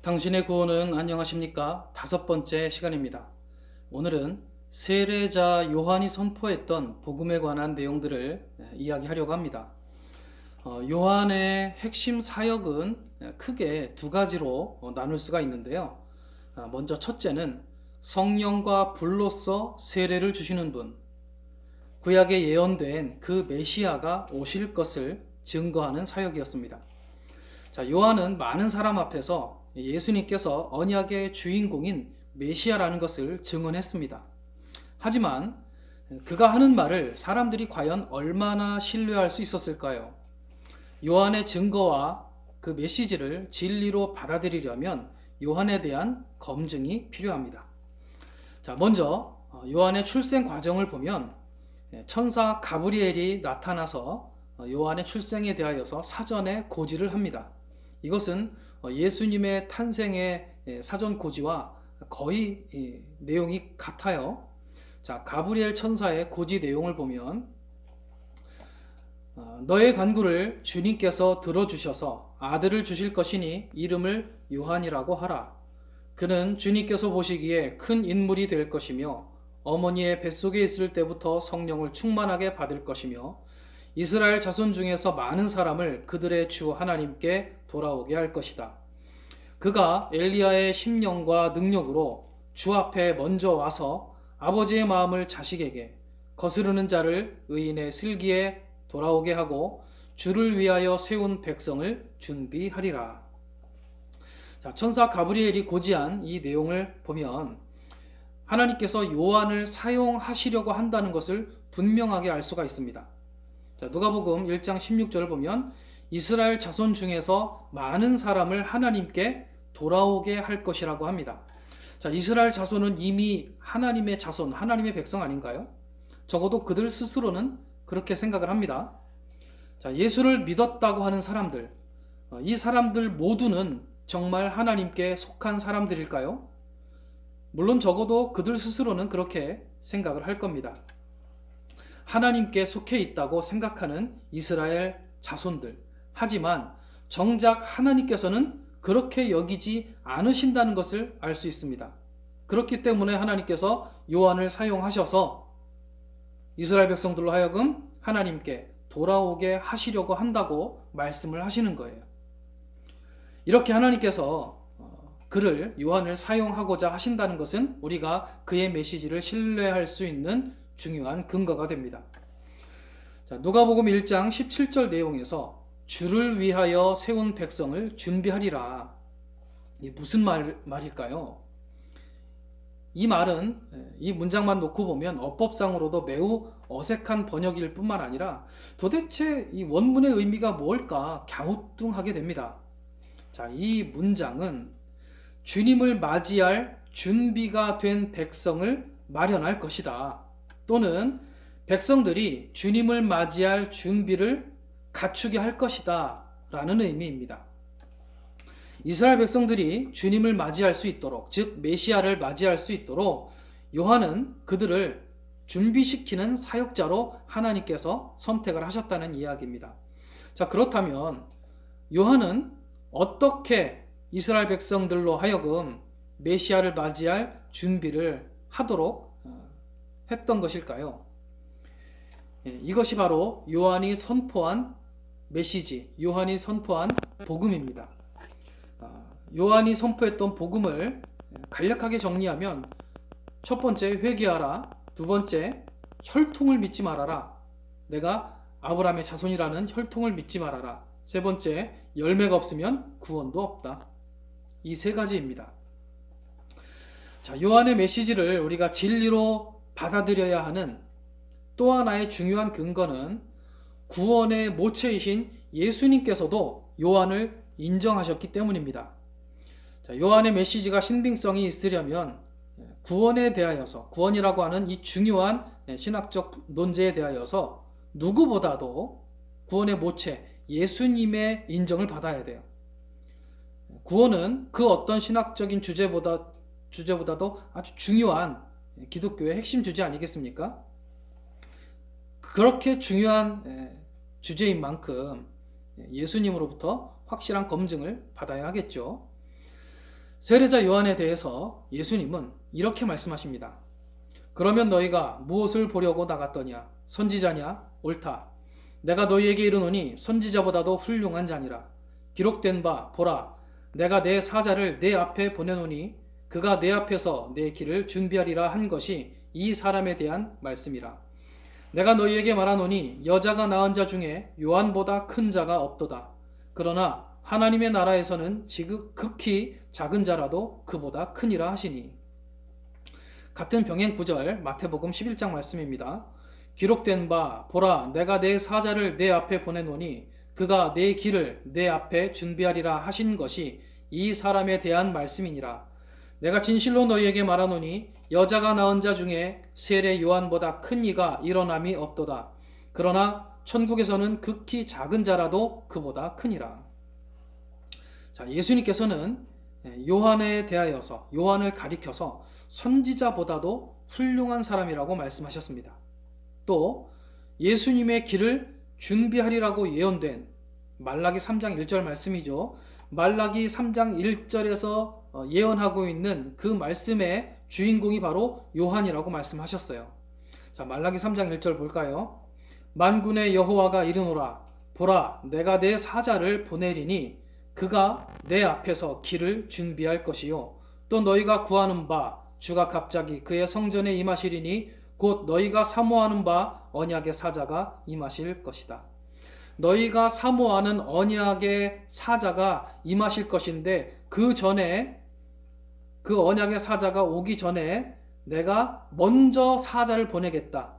당신의 구원은 안녕하십니까? 5번째 시간입니다. 오늘은 세례자 요한이 선포했던 복음에 관한 내용들을 이야기하려고 합니다. 요한의 핵심 사역은 크게 두 가지로 나눌 수가 있는데요. 먼저 첫째는 성령과 불로써 세례를 주시는 분, 구약에 예언된 그 메시아가 오실 것을 증거하는 사역이었습니다. 자, 요한은 많은 사람 앞에서 예수님께서 언약의 주인공인 메시아라는 것을 증언했습니다. 하지만 그가 하는 말을 사람들이 과연 얼마나 신뢰할 수 있었을까요? 요한의 증거와 그 메시지를 진리로 받아들이려면 요한에 대한 검증이 필요합니다. 자, 먼저 요한의 출생 과정을 보면 천사 가브리엘이 나타나서 요한의 출생에 대하여서 사전에 고지를 합니다. 이것은 예수님의 탄생의 사전 고지와 거의 내용이 같아요. 자, 가브리엘 천사의 고지 내용을 보면 너의 간구를 주님께서 들어주셔서 아들을 주실 것이니 이름을 요한이라고 하라. 그는 주님께서 보시기에 큰 인물이 될 것이며 어머니의 뱃속에 있을 때부터 성령을 충만하게 받을 것이며 이스라엘 자손 중에서 많은 사람을 그들의 주 하나님께 돌아오게 할 것이다. 그가 엘리야의 심령과 능력으로 주 앞에 먼저 와서 아버지의 마음을 자식에게 거스르는 자를 의인의 슬기에 돌아오게 하고 주를 위하여 세운 백성을 준비하리라. 자, 천사 가브리엘이 고지한 이 내용을 보면 하나님께서 요한을 사용하시려고 한다는 것을 분명하게 알 수가 있습니다. 자, 누가복음 1장 16절을 보면 이스라엘 자손 중에서 많은 사람을 하나님께 돌아오게 할 것이라고 합니다. 자, 이스라엘 자손은 이미 하나님의 자손, 하나님의 백성 아닌가요? 적어도 그들 스스로는 그렇게 생각을 합니다. 자, 예수를 믿었다고 하는 사람들, 이 사람들 모두는 정말 하나님께 속한 사람들일까요? 물론 적어도 그들 스스로는 그렇게 생각을 할 겁니다. 하나님께 속해 있다고 생각하는 이스라엘 자손들. 하지만 정작 하나님께서는 그렇게 여기지 않으신다는 것을 알 수 있습니다. 그렇기 때문에 하나님께서 요한을 사용하셔서 이스라엘 백성들로 하여금 하나님께 돌아오게 하시려고 한다고 말씀을 하시는 거예요. 이렇게 하나님께서 그를 요한을 사용하고자 하신다는 것은 우리가 그의 메시지를 신뢰할 수 있는 중요한 근거가 됩니다. 자, 누가복음 1장 17절 내용에서 주를 위하여 세운 백성을 준비하리라. 이 무슨 말일까요? 이 말은 이 문장만 놓고 보면 어법상으로도 매우 어색한 번역일 뿐만 아니라 도대체 이 원문의 의미가 뭘까 갸우뚱하게 됩니다. 자, 이 문장은 주님을 맞이할 준비가 된 백성을 마련할 것이다. 또는 백성들이 주님을 맞이할 준비를 갖추게 할 것이다 라는 의미입니다. 이스라엘 백성들이 주님을 맞이할 수 있도록, 즉 메시아를 맞이할 수 있도록 요한은 그들을 준비시키는 사역자로 하나님께서 선택을 하셨다는 이야기입니다. 자, 그렇다면 요한은 어떻게 이스라엘 백성들로 하여금 메시아를 맞이할 준비를 하도록 했던 것일까요? 이것이 바로 요한이 선포한 메시지, 요한이 선포한 복음입니다. 요한이 선포했던 복음을 간략하게 정리하면 첫 번째 회개하라, 두 번째 혈통을 믿지 말아라, 내가 아브라함의 자손이라는 혈통을 믿지 말아라, 세 번째 열매가 없으면 구원도 없다. 이 세 가지입니다. 자, 요한의 메시지를 우리가 진리로 받아들여야 하는 또 하나의 중요한 근거는 구원의 모체이신 예수님께서도 요한을 인정하셨기 때문입니다. 자, 요한의 메시지가 신빙성이 있으려면 구원에 대하여서, 구원이라고 하는 이 중요한 신학적 논제에 대하여서 누구보다도 구원의 모체 예수님의 인정을 받아야 돼요. 구원은 그 어떤 신학적인 주제보다도 아주 중요한 기독교의 핵심 주제 아니겠습니까? 그렇게 중요한 주제인 만큼 예수님으로부터 확실한 검증을 받아야 하겠죠. 세례자 요한에 대해서 예수님은 이렇게 말씀하십니다. 그러면 너희가 무엇을 보려고 나갔더냐? 선지자냐? 옳다. 내가 너희에게 이르노니 선지자보다도 훌륭한 자니라. 기록된 바 보라, 내가 내 사자를 내 앞에 보내노니 그가 내 앞에서 내 길을 준비하리라 한 것이 이 사람에 대한 말씀이라. 내가 너희에게 말하노니 여자가 낳은 자 중에 요한보다 큰 자가 없도다. 그러나 하나님의 나라에서는 극히 작은 자라도 그보다 크니라 하시니. 같은 병행 구절 마태복음 11장 말씀입니다. 기록된 바 보라, 내가 내 사자를 내 앞에 보내노니 그가 내 길을 내 앞에 준비하리라 하신 것이 이 사람에 대한 말씀이니라. 내가 진실로 너희에게 말하노니 여자가 낳은 자 중에 세례 요한보다 큰 이가 일어남이 없도다. 그러나 천국에서는 극히 작은 자라도 그보다 크니라. 자, 예수님께서는 요한에 대하여서, 요한을 가리켜서 선지자보다도 훌륭한 사람이라고 말씀하셨습니다. 또 예수님의 길을 준비하리라고 예언된 말라기 3장 1절 말씀이죠. 말라기 3장 1절에서 예언하고 있는 그 말씀의 주인공이 바로 요한이라고 말씀하셨어요. 자, 말라기 3장 1절 볼까요? 만군의 여호와가 이르노라, 보라, 내가 내 사자를 보내리니 그가 내 앞에서 길을 준비할 것이요, 또 너희가 구하는 바 주가 갑자기 그의 성전에 임하시리니 곧 너희가 사모하는 바 언약의 사자가 임하실 것이다. 너희가 사모하는 언약의 사자가 임하실 것인데 그 전에, 그 언약의 사자가 오기 전에 내가 먼저 사자를 보내겠다.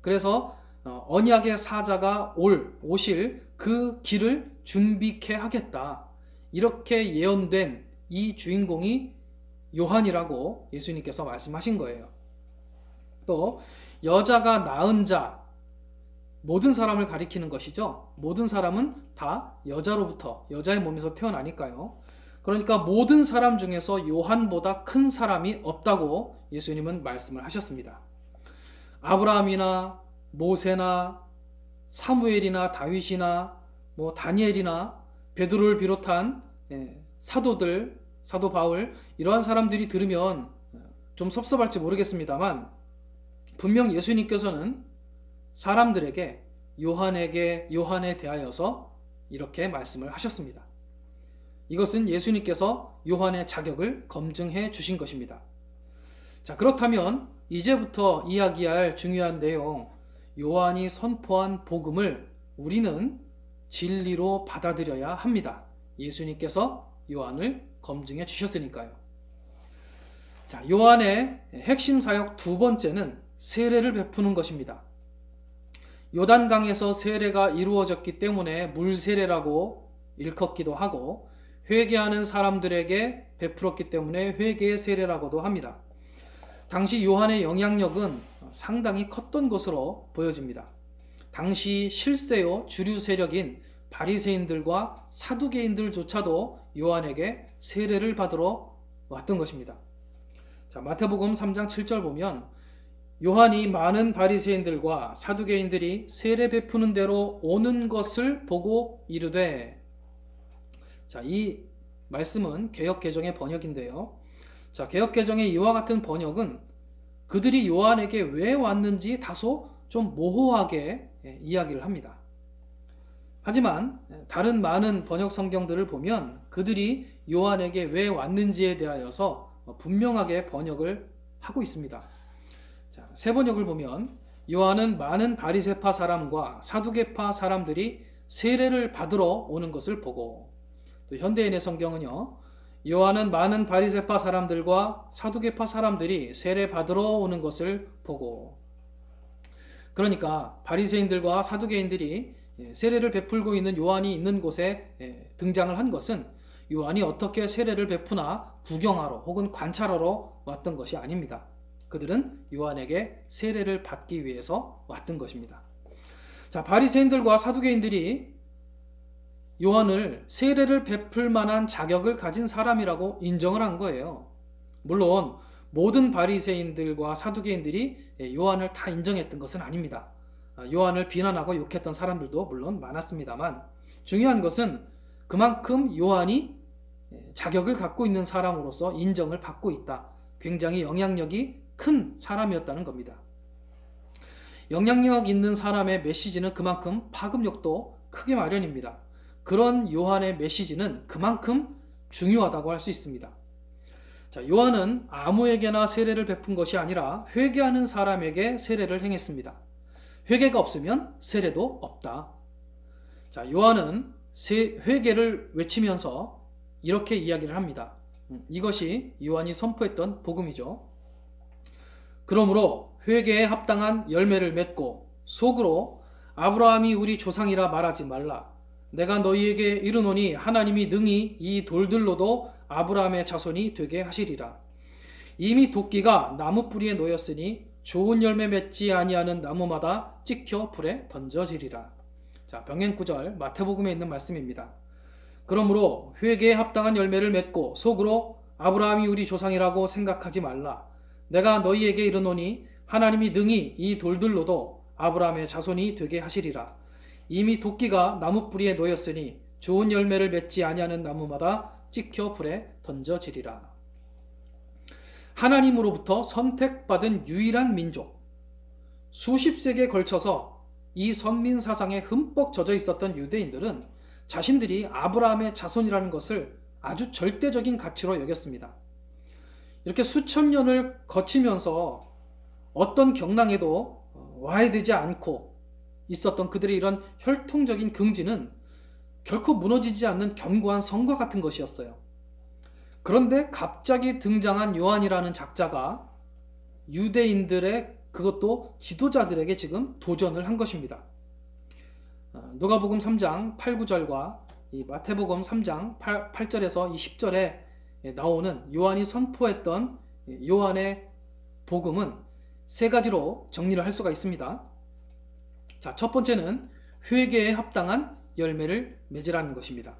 그래서 언약의 사자가 오실 그 길을 준비케 하겠다. 이렇게 예언된 이 주인공이 요한이라고 예수님께서 말씀하신 거예요. 또 여자가 낳은 자, 모든 사람을 가리키는 것이죠. 모든 사람은 다 여자로부터, 여자의 몸에서 태어나니까요. 그러니까 모든 사람 중에서 요한보다 큰 사람이 없다고 예수님은 말씀을 하셨습니다. 아브라함이나 모세나 사무엘이나 다윗이나 다니엘이나 베드로를 비롯한 사도들, 사도 바울, 이러한 사람들이 들으면 좀 섭섭할지 모르겠습니다만 분명 예수님께서는 사람들에게 요한에 대하여서 이렇게 말씀을 하셨습니다. 이것은 예수님께서 요한의 자격을 검증해 주신 것입니다. 자, 그렇다면 이제부터 이야기할 중요한 내용, 요한이 선포한 복음을 우리는 진리로 받아들여야 합니다. 예수님께서 요한을 검증해 주셨으니까요. 자, 요한의 핵심 사역 두 번째는 세례를 베푸는 것입니다. 요단강에서 세례가 이루어졌기 때문에 물세례라고 일컫기도 하고, 회개하는 사람들에게 베풀었기 때문에 회개의 세례라고도 합니다. 당시 요한의 영향력은 상당히 컸던 것으로 보여집니다. 당시 실세요 주류 세력인 바리새인들과 사두개인들조차도 요한에게 세례를 받으러 왔던 것입니다. 자, 마태복음 3장 7절 보면 요한이 많은 바리새인들과 사두개인들이 세례 베푸는 대로 오는 것을 보고 이르되. 자, 이 말씀은 개역개정의 번역인데요. 자, 개역개정의 이와 같은 번역은 그들이 요한에게 왜 왔는지 다소 좀 모호하게 이야기를 합니다. 하지만 다른 많은 번역 성경들을 보면 그들이 요한에게 왜 왔는지에 대하여서 분명하게 번역을 하고 있습니다. 자, 새 번역을 보면 요한은 많은 바리새파 사람과 사두개파 사람들이 세례를 받으러 오는 것을 보고, 또 현대인의 성경은요, 요한은 많은 바리새파 사람들과 사두개파 사람들이 세례 받으러 오는 것을 보고. 그러니까 바리새인들과 사두개인들이 세례를 베풀고 있는 요한이 있는 곳에 등장을 한 것은 요한이 어떻게 세례를 베푸나 구경하러 혹은 관찰하러 왔던 것이 아닙니다. 그들은 요한에게 세례를 받기 위해서 왔던 것입니다. 자, 바리새인들과 사두개인들이 요한을 세례를 베풀 만한 자격을 가진 사람이라고 인정을 한 거예요. 물론 모든 바리새인들과 사두개인들이 요한을 다 인정했던 것은 아닙니다. 요한을 비난하고 욕했던 사람들도 물론 많았습니다만, 중요한 것은 그만큼 요한이 자격을 갖고 있는 사람으로서 인정을 받고 있다. 굉장히 영향력이 큰 사람이었다는 겁니다. 영향력 있는 사람의 메시지는 그만큼 파급력도 크게 마련입니다. 그런 요한의 메시지는 그만큼 중요하다고 할 수 있습니다. 자, 요한은 아무에게나 세례를 베푼 것이 아니라 회개하는 사람에게 세례를 행했습니다. 회개가 없으면 세례도 없다. 자, 요한은 회개를 외치면서 이렇게 이야기를 합니다. 이것이 요한이 선포했던 복음이죠. 그러므로 회개에 합당한 열매를 맺고 속으로 아브라함이 우리 조상이라 말하지 말라. 내가 너희에게 이르노니 하나님이 능히 이 돌들로도 아브라함의 자손이 되게 하시리라. 이미 도끼가 나무 뿌리에 놓였으니 좋은 열매 맺지 아니하는 나무마다 찍혀 불에 던져지리라. 자, 병행 구절 마태복음에 있는 말씀입니다. 그러므로 회개에 합당한 열매를 맺고 속으로 아브라함이 우리 조상이라고 생각하지 말라. 내가 너희에게 이르노니 하나님이 능히 이 돌들로도 아브라함의 자손이 되게 하시리라. 이미 도끼가 나무 뿌리에 놓였으니 좋은 열매를 맺지 아니하는 나무마다 찍혀 불에 던져지리라. 하나님으로부터 선택받은 유일한 민족. 수십 세기에 걸쳐서 이 선민 사상에 흠뻑 젖어 있었던 유대인들은 자신들이 아브라함의 자손이라는 것을 아주 절대적인 가치로 여겼습니다. 이렇게 수천 년을 거치면서 어떤 경랑에도 와해되지 않고 있었던 그들의 이런 혈통적인 긍지는 결코 무너지지 않는 견고한 성과 같은 것이었어요. 그런데 갑자기 등장한 요한이라는 작자가 유대인들의 그것도 지도자들에게 지금 도전을 한 것입니다. 누가복음 3장 8, 9절과 이 마태복음 3장 8절에서 이 10절에 나오는 요한이 선포했던 요한의 복음은 세 가지로 정리를 할 수가 있습니다. 자, 첫 번째는 회개에 합당한 열매를 맺으라는 것입니다.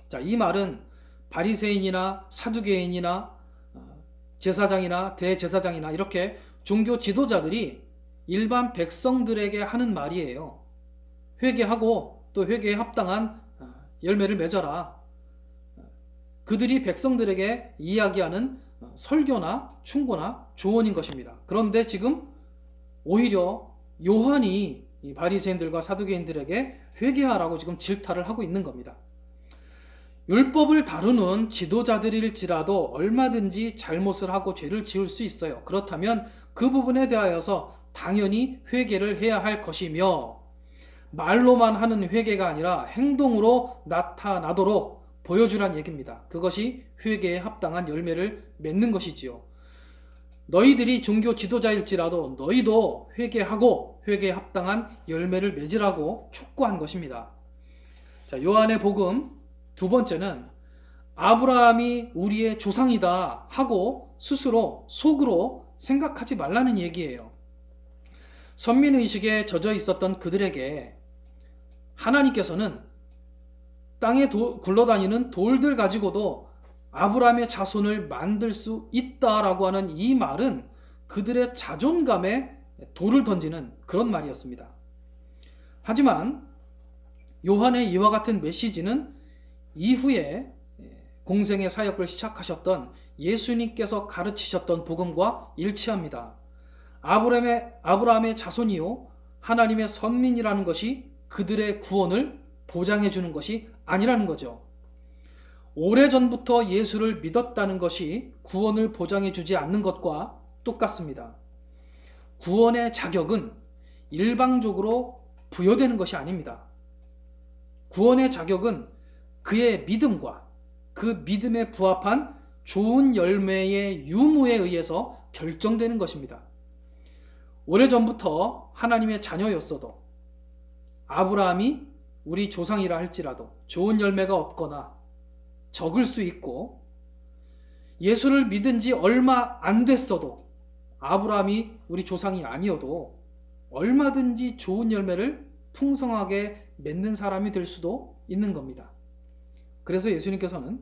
자, 이 말은 바리새인이나 사두개인이나 제사장이나 대제사장이나 이렇게 종교 지도자들이 일반 백성들에게 하는 말이에요. 회개하고 또 회개에 합당한 열매를 맺어라. 그들이 백성들에게 이야기하는 설교나 충고나 조언인 것입니다. 그런데 지금 오히려 요한이 이 바리새인들과 사두개인들에게 회개하라고 지금 질타를 하고 있는 겁니다. 율법을 다루는 지도자들일지라도 얼마든지 잘못을 하고 죄를 지을 수 있어요. 그렇다면 그 부분에 대하여서 당연히 회개를 해야 할 것이며 말로만 하는 회개가 아니라 행동으로 나타나도록 보여주란 얘기입니다. 그것이 회개에 합당한 열매를 맺는 것이지요. 너희들이 종교 지도자일지라도 너희도 회개하고 회개에 합당한 열매를 맺으라고 촉구한 것입니다. 자, 요한의 복음 두 번째는 아브라함이 우리의 조상이다 하고 스스로 속으로 생각하지 말라는 얘기예요. 선민의식에 젖어 있었던 그들에게 하나님께서는 땅에 굴러다니는 돌들 가지고도 아브라함의 자손을 만들 수 있다라고 하는 이 말은 그들의 자존감에 돌을 던지는 그런 말이었습니다. 하지만 요한의 이와 같은 메시지는 이후에 공생의 사역을 시작하셨던 예수님께서 가르치셨던 복음과 일치합니다. 아브라함의 자손이요 하나님의 선민이라는 것이 그들의 구원을 보장해 주는 것이 아니라는 거죠. 오래전부터 예수를 믿었다는 것이 구원을 보장해 주지 않는 것과 똑같습니다. 구원의 자격은 일방적으로 부여되는 것이 아닙니다. 구원의 자격은 그의 믿음과 그 믿음에 부합한 좋은 열매의 유무에 의해서 결정되는 것입니다. 오래전부터 하나님의 자녀였어도 아브라함이 우리 조상이라 할지라도 좋은 열매가 없거나 적을 수 있고 예수를 믿은 지 얼마 안 됐어도 아브라함이 우리 조상이 아니어도 얼마든지 좋은 열매를 풍성하게 맺는 사람이 될 수도 있는 겁니다. 그래서 예수님께서는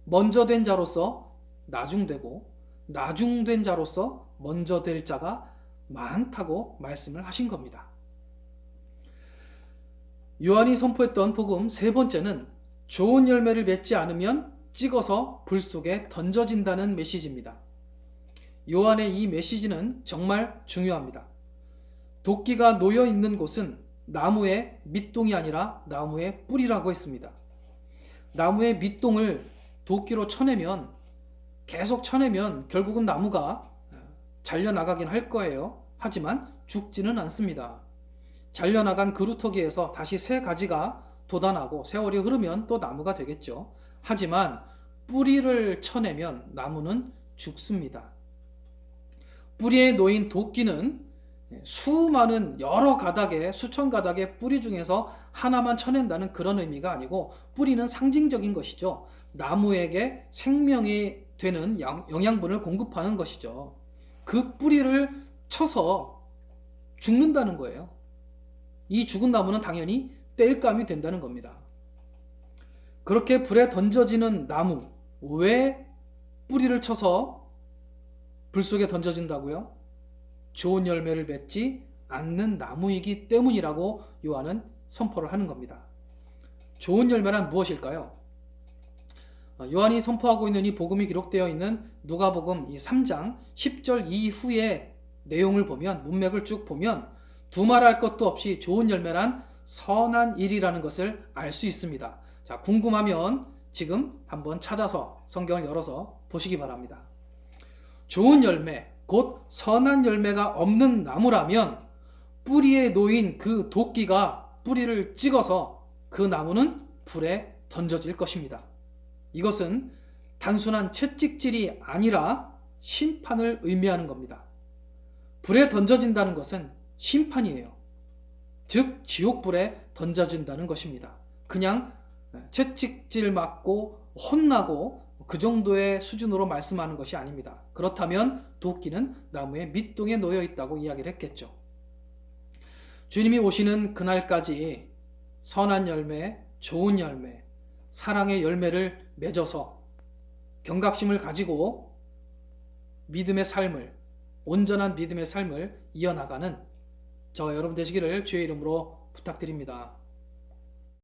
먼저 된 자로서 나중되고 나중된 자로서 먼저 될 자가 많다고 말씀을 하신 겁니다. 요한이 선포했던 복음 세 번째는 좋은 열매를 맺지 않으면 찍어서 불 속에 던져진다는 메시지입니다. 요한의 이 메시지는 정말 중요합니다. 도끼가 놓여 있는 곳은 나무의 밑동이 아니라 나무의 뿌리라고 했습니다. 나무의 밑동을 도끼로 쳐내면, 계속 쳐내면 결국은 나무가 잘려나가긴 할 거예요. 하지만 죽지는 않습니다. 잘려나간 그루터기에서 다시 새 가지가 돋아나고 세월이 흐르면 또 나무가 되겠죠. 하지만 뿌리를 쳐내면 나무는 죽습니다. 뿌리에 놓인 도끼는 수많은 여러 가닥의, 수천 가닥의 뿌리 중에서 하나만 쳐낸다는 그런 의미가 아니고, 뿌리는 상징적인 것이죠. 나무에게 생명이 되는 영양분을 공급하는 것이죠. 그 뿌리를 쳐서 죽는다는 거예요. 이 죽은 나무는 당연히 땔감이 된다는 겁니다. 그렇게 불에 던져지는 나무, 왜 뿌리를 쳐서 불 속에 던져진다고요? 좋은 열매를 맺지 않는 나무이기 때문이라고 요한은 선포를 하는 겁니다. 좋은 열매란 무엇일까요? 요한이 선포하고 있는 이 복음이 기록되어 있는 누가복음 3장 10절 이후의 내용을 보면, 문맥을 쭉 보면 두말할 것도 없이 좋은 열매란 선한 일이라는 것을 알 수 있습니다. 자, 궁금하면 지금 한번 찾아서 성경을 열어서 보시기 바랍니다. 좋은 열매, 곧 선한 열매가 없는 나무라면 뿌리에 놓인 그 도끼가 뿌리를 찍어서 그 나무는 불에 던져질 것입니다. 이것은 단순한 채찍질이 아니라 심판을 의미하는 겁니다. 불에 던져진다는 것은 심판이에요. 즉 지옥불에 던져진다는 것입니다. 그냥 채찍질 맞고 혼나고 그 정도의 수준으로 말씀하는 것이 아닙니다. 그렇다면 도끼는 나무의 밑동에 놓여 있다고 이야기를 했겠죠. 주님이 오시는 그날까지 선한 열매, 좋은 열매, 사랑의 열매를 맺어서 경각심을 가지고 믿음의 삶을, 온전한 믿음의 삶을 이어나가는 저와 여러분 되시기를 주의 이름으로 부탁드립니다.